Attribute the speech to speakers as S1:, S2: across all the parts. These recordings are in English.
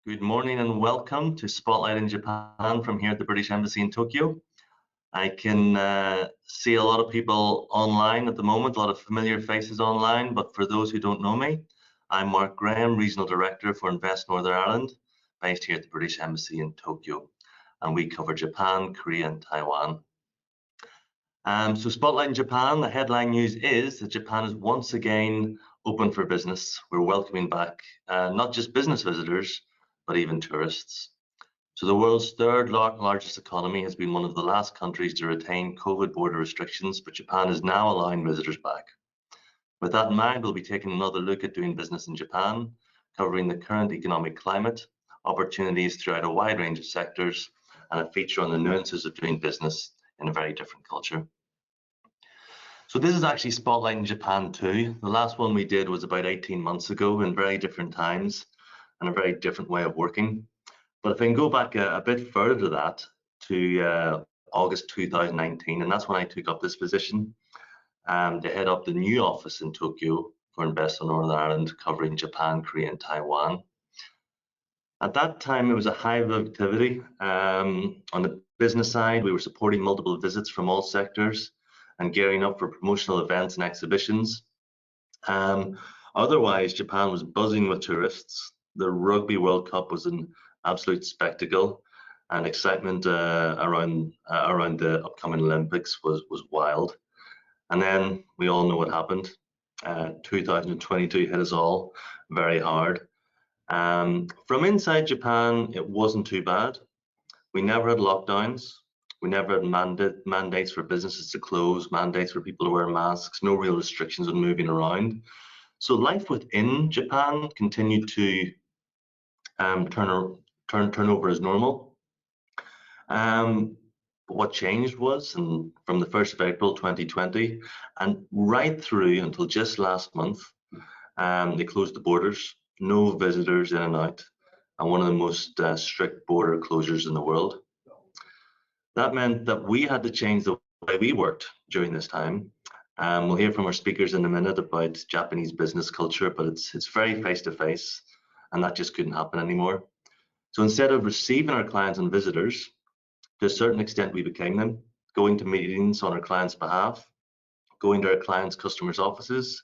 S1: Good morning and welcome to Spotlight in Japan from here at the British Embassy in Tokyo. I can see a lot of people online at the moment, a lot of familiar faces online, but for those who don't know me, I'm Mark Graham, Regional Director for Invest Northern Ireland, based here at the British Embassy in Tokyo, and we cover Japan, Korea and Taiwan. So Spotlight in Japan, the headline news is that Japan is once again open for business. We're welcoming back not just business visitors, but even tourists. So the world's third largest economy has been one of the last countries to retain COVID border restrictions, but Japan is now allowing visitors back. With that in mind, we'll be taking another look at doing business in Japan, covering the current economic climate, opportunities throughout a wide range of sectors, and a feature on the nuances of doing business in a very different culture. So this is actually Spotlight in Japan too. The last one we did was about 18 months ago in very different times and a very different way of working. But if I can go back a bit further to that, to August 2019, and that's when I took up this position to head up the new office in Tokyo for Invest Northern Ireland, covering Japan, Korea and Taiwan. At that time, it was a hive of activity. On the business side, we were supporting multiple visits from all sectors and gearing up for promotional events and exhibitions. Otherwise, Japan was buzzing with tourists. The Rugby World Cup was an absolute spectacle, and excitement around the upcoming Olympics was wild. And then we all know what happened. 2022 hit us all very hard. From inside Japan, it wasn't too bad. We never had lockdowns. We never had mandates for businesses to close, mandates for people to wear masks, no real restrictions on moving around. So life within Japan continued to turn over as normal. But what changed was, and from the 1st of April 2020 and right through until just last month, they closed the borders, no visitors in and out, and one of the most strict border closures in the world. That meant that we had to change the way we worked during this time. We'll hear from our speakers in a minute about Japanese business culture, but it's very face-to-face, and that just couldn't happen anymore. So instead of receiving our clients and visitors, to a certain extent we became them, going to meetings on our clients' behalf, going to our clients' customers' offices,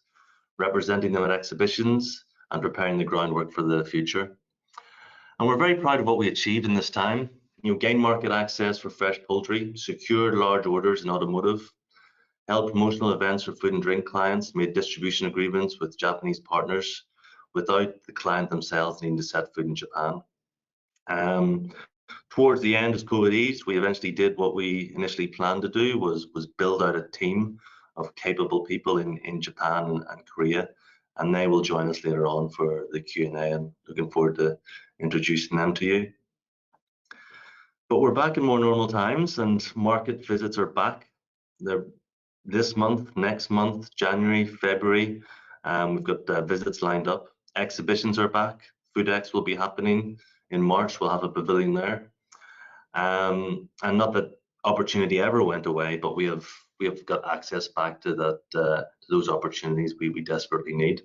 S1: representing them at exhibitions, and preparing the groundwork for the future. And we're very proud of what we achieved in this time. Gained market access for fresh poultry, secured large orders in automotive, held promotional events for food and drink clients, made distribution agreements with Japanese partners without the client themselves needing to set foot in Japan. Towards the end, as COVID eased, we eventually did what we initially planned to do, was build out a team of capable people in Japan and Korea, and they will join us later on for the Q&A, and looking forward to introducing them to you. But we're back in more normal times, and market visits are back. They're this month, next month, January, February. We've got visits lined up. Exhibitions are back. FoodX will be happening in March. We'll have a pavilion there. And not that opportunity ever went away, but we have got access back to that to those opportunities we desperately need.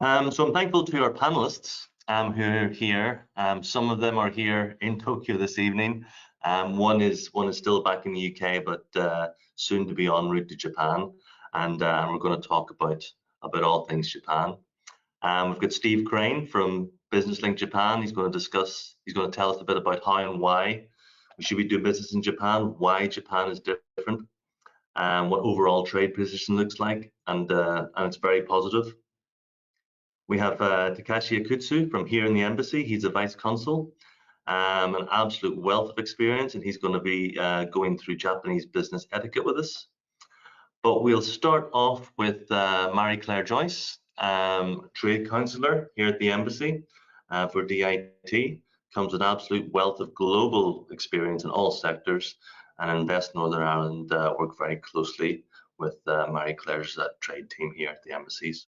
S1: So I'm thankful to our panelists who are here. Some of them are here in Tokyo this evening. One is still back in the UK, but soon to be en route to Japan. And we're going to talk about all things Japan. We've got Steve Crane from Business Link Japan. He's going to tell us a bit about how and why we should be doing business in Japan, why Japan is different, what overall trade position looks like, and it's very positive. We have Takashi Akutsu from here in the embassy. He's a vice consul, an absolute wealth of experience, and he's going to be going through Japanese business etiquette with us. But we'll start off with Marie-Claire Joyce, trade counsellor here at the embassy for DIT. Comes with an absolute wealth of global experience in all sectors, and Invest Northern Ireland work very closely with Marie-Claire's trade team here at the embassies.